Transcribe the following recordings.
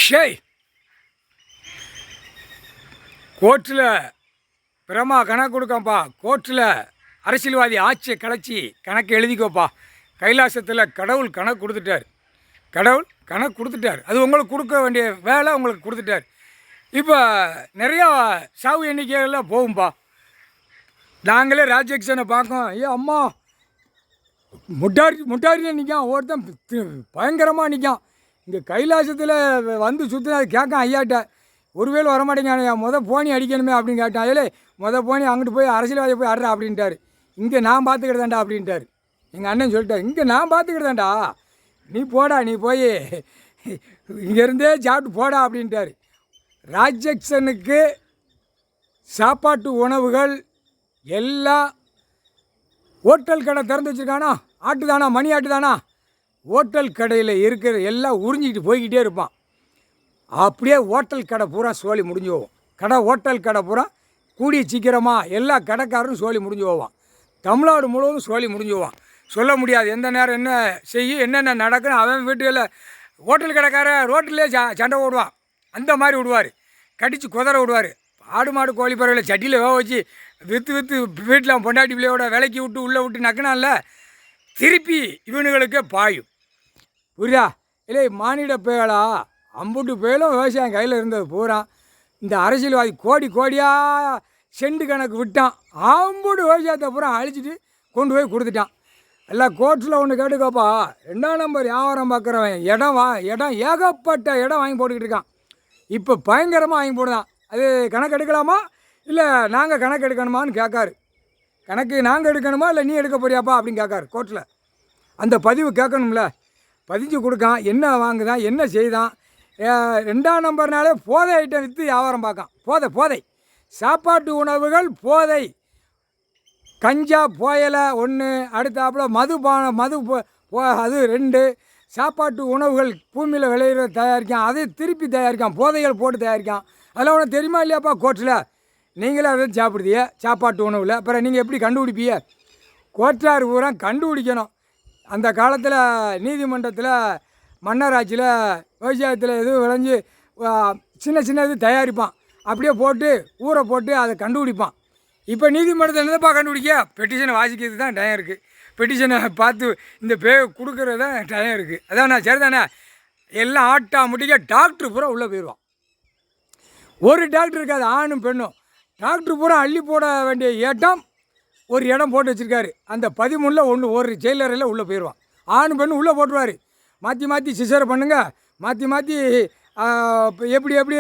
ஷேய் கோர்ட்டில் பிரமா கணக்கு கொடுக்கம்ப்பா. கோர்ட்டில் அரசியல்வாதி ஆட்சியை கலைச்சி கணக்கு எழுதிக்கோப்பா. கைலாசத்தில் கடவுள் கணக்கு கொடுத்துட்டார். கடவுள் கணக்கு கொடுத்துட்டார். அது உங்களுக்கு கொடுக்க வேண்டிய வேலை உங்களுக்கு கொடுத்துட்டார். இப்போ நிறையா சாவு எண்ணிக்கைகள்லாம் போகும்பா. நாங்களே ராஜெக்ஷனை பார்க்கோம். ஐயோ அம்மா முட்டாரியில் நிற்கான், ஒருத்தன் பயங்கரமாக நிற்கான். இங்கே கைலாசத்தில் வந்து சுற்றினா அது கேட்கான் ஐயாட்ட. ஒருவேளை வரமாட்டேங்க, போனி அடிக்கணுமே அப்படின்னு கேட்டான். ஏலே போனி அங்கிட்டு போய் அரசியல்வாதியை போய் ஆடுறா அப்படின்ட்டார். இங்கே நான் பார்த்துக்கிட்டதாண்டா அப்படின்ட்டார். எங்கள் அண்ணன் சொல்லிட்டார், இங்கே நான் பார்த்துக்கிட்டதாண்டா, நீ போடா, நீ போய் இங்கேருந்தே சாப்பிட்டு போடா அப்படின்ட்டார். ராஜெக்ஷனுக்கு சாப்பாட்டு உணவுகள் எல்லாம் ஹோட்டல் கடை திறந்து வச்சுருக்கானா, ஆட்டு தானா, மணி ஆட்டு தானா, ஹோட்டல் கடையில் இருக்கிற எல்லாம் உறிஞ்சிக்கிட்டு போய்கிட்டே இருப்பான். அப்படியே ஹோட்டல் கடை பூரா சோழி முடிஞ்சு போவோம். ஹோட்டல் கடை பூரா கூடிய சீக்கிரமாக எல்லா கடைக்காரரும் சோழி முடிஞ்சு போவான். தமிழ்நாடு முழுவதும் சோழி முடிஞ்சு போவான். சொல்ல முடியாது எந்த நேரம் என்ன செய்யும், என்னென்ன நடக்குன்னு. அவன் வீட்டுகளில் ஹோட்டல் கடைக்கார ரோட்டிலே சண்டை ஓடுவான். அந்த மாதிரி விடுவார், கடித்து குதற விடுவார். ஆடு மாடு கோழி பறவைகளை சட்டியில் வேக வச்சு விற்று வீட்டில் பொண்டாட்டி பிள்ளையோட விலைக்கு விட்டு உள்ளே விட்டு நக்கினால திருப்பி இவனுங்களுக்கே பாயும். புரியா? இல்லை மானிட புயலா அம்புட்டு புயலும் விவசாயம் கையில் இருந்தது பூரா இந்த அரசியல்வாதி கோடி கோடியாக செண்டு கணக்கு விட்டான். அம்புட்டு விவசாயத்தை பூரா அழிச்சிட்டு கொண்டு போய் கொடுத்துட்டான். எல்லாம் கோர்ட்டில் ஒன்று கேட்டுக்கோப்பா. 2ஆம் நம்பர் வியாபாரம் பார்க்குறவன் இடம் ஏகப்பட்ட இடம் வாங்கி போட்டுக்கிட்டு இருக்கான். இப்போ பயங்கரமாக வாங்கி போடுதான். அது கணக்கு எடுக்கலாமா இல்லை நாங்கள் கணக்கு எடுக்கணுமான்னு கேட்காரு. கணக்கு நாங்கள் எடுக்கணுமா இல்லை நீ எடுக்க போறியாப்பா அப்படின்னு கேட்காரு கோர்ட்டில். அந்த பதிவு கேட்கணும்ல, பதிஞ்சு கொடுக்கான். என்ன வாங்குதான், என்ன செய்தான். 2ஆம் நம்பர்னாலே போதை ஐட்டம் விற்று வியாபாரம் பார்க்கான். போதை சாப்பாட்டு உணவுகள் போதை. கஞ்சா புயலை 1, அடுத்தாப்புல மது அது 2. சாப்பாட்டு உணவுகள் பூமியில் விளையிற தயாரிக்கான், அதை திருப்பி தயாரிக்கான், போதைகள் போட்டு தயாரிக்கான். அதெல்லாம் உனக்கு தெரியுமா இல்லையாப்பா? கோர்ட்டில் நீங்களே அதை சாப்பிடுதிய சாப்பாட்டு உணவில். அப்புறம் நீங்கள் எப்படி கண்டுபிடிப்பீங்க? கோர்ட்டார் பூரா கண்டுபிடிக்கணும். அந்த காலத்தில் நீதிமன்றத்தில் மன்னராட்சியில் விவசாயத்தில் எதுவும் விளைஞ்சி சின்ன இது தயாரிப்பான். அப்படியே போட்டு ஊரை போட்டு அதை கண்டுபிடிப்பான். இப்போ நீதிமன்றத்தில் என்னப்பா கண்டுபிடிக்க? பெட்டிஷனை வாசிக்கிறதுக்கு தான் டைம் இருக்குது. பெட்டிஷனை பார்த்து இந்த கொடுக்குறது தான் டைம் இருக்குது. அதான் சரிதானே? எல்லாம் ஆட்டா முடிக்க டாக்டர் பூரா உள்ளே போயிடுவான். ஒரு டாக்டர் இருக்காது, ஆணும் பெண்ணும். டாக்டர் பூரா அள்ளி போட வேண்டிய ஒரு இடம் போட்டு வச்சுருக்காரு. அந்த 13 ஒரு ஜெயிலறையில் உள்ளே போயிடுவான். ஆணும் பெண்ணும் உள்ளே போட்டுருவார். மாற்றி சிசரை பண்ணுங்க, மாற்றி எப்படி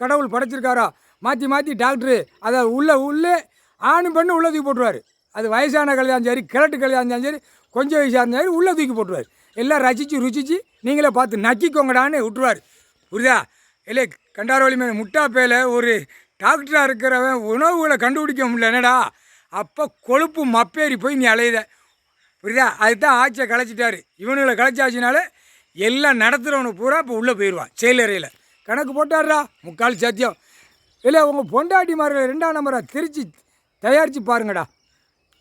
கடவுள் படைச்சிருக்காரோ மாற்றி டாக்டரு அதை உள்ளே ஆணும் பெண்ணும் உள்ளே தூக்கி போட்டுருவார். அது வயசான கல்யாணம் சரி, கிழட்டு கல்யாணம் சரி, கொஞ்சம் வயசாக இருந்தாலும் சரி, உள்ளே தூக்கி போட்டுருவார். எல்லாம் ருசிச்சு நீங்களே பார்த்து நக்கிக்கோங்கடான்னு விட்டுருவார். புரியுதா? இல்லை கண்டாரோலி மேலே முட்டா பேல ஒரு டாக்டராக இருக்கிறவன் உணவுகளை கண்டுபிடிக்க முடியல என்னடா, அப்போ கொழுப்பு மப்பேறி போய் நீ அலையுத. புரியுதா? அதுதான் ஆட்சியை கலைச்சிட்டாரு. இவனுங்களை கலைச்சாச்சுனால எல்லாம் நடத்துகிறவனு பூரா இப்போ உள்ளே போயிடுவான் செயலறையில். கணக்கு போட்டார்ரா முக்கால் சத்தியம். இல்லை உங்கள் பொண்டாட்டி மாதிரி 2ஆம் நம்பரை தயாரித்து பாருங்கடா,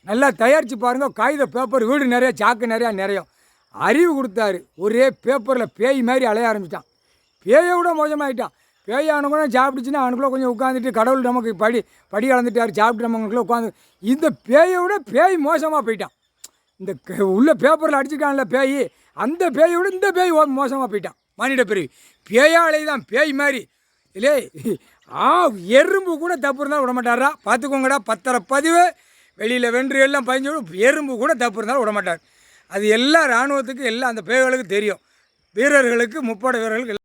நல்லா தயாரித்து பாருங்கள். காகித பேப்பர் வீடு நிறையா, சாக்கு நிறையும் அறிவு கொடுத்தாரு. ஒரே பேப்பரில் பேய் மாதிரி அலைய ஆரம்பித்தான். பேயை விட மோசமாகிட்டான். பேய் அவனுக்குள்ள சாப்பிட்டுச்சுன்னா அவனுக்குள்ளே கொஞ்சம் உட்காந்துட்டு கடவுள் நமக்கு படி கலந்துட்டார், சாப்பிட்டு நம்மளுக்குள்ளே உட்காந்து. இந்த பேயை விட பேய் மோசமாக போயிட்டான். இந்த உள்ள பேப்பரில் அடிச்சுக்கான்ல பேய், அந்த பேயை விட இந்த பேய் மோசமாக போயிட்டான். மானிட பிறவி பேயாலே தான் பேய் மாதிரி. இல்லை எறும்பு கூட தப்பு இருந்தாலும் விட மாட்டாரா. பார்த்துக்கோங்கடா, 10 பதிவு வெளியில் வென்று எல்லாம் பயஞ்சு எறும்பு கூட தப்பு இருந்தாலும் விட மாட்டார். அது எல்லா இராணுவத்துக்கு எல்லாம் அந்த பேய்களுக்கு தெரியும். வீரர்களுக்கு, முப்படை வீரர்களுக்கு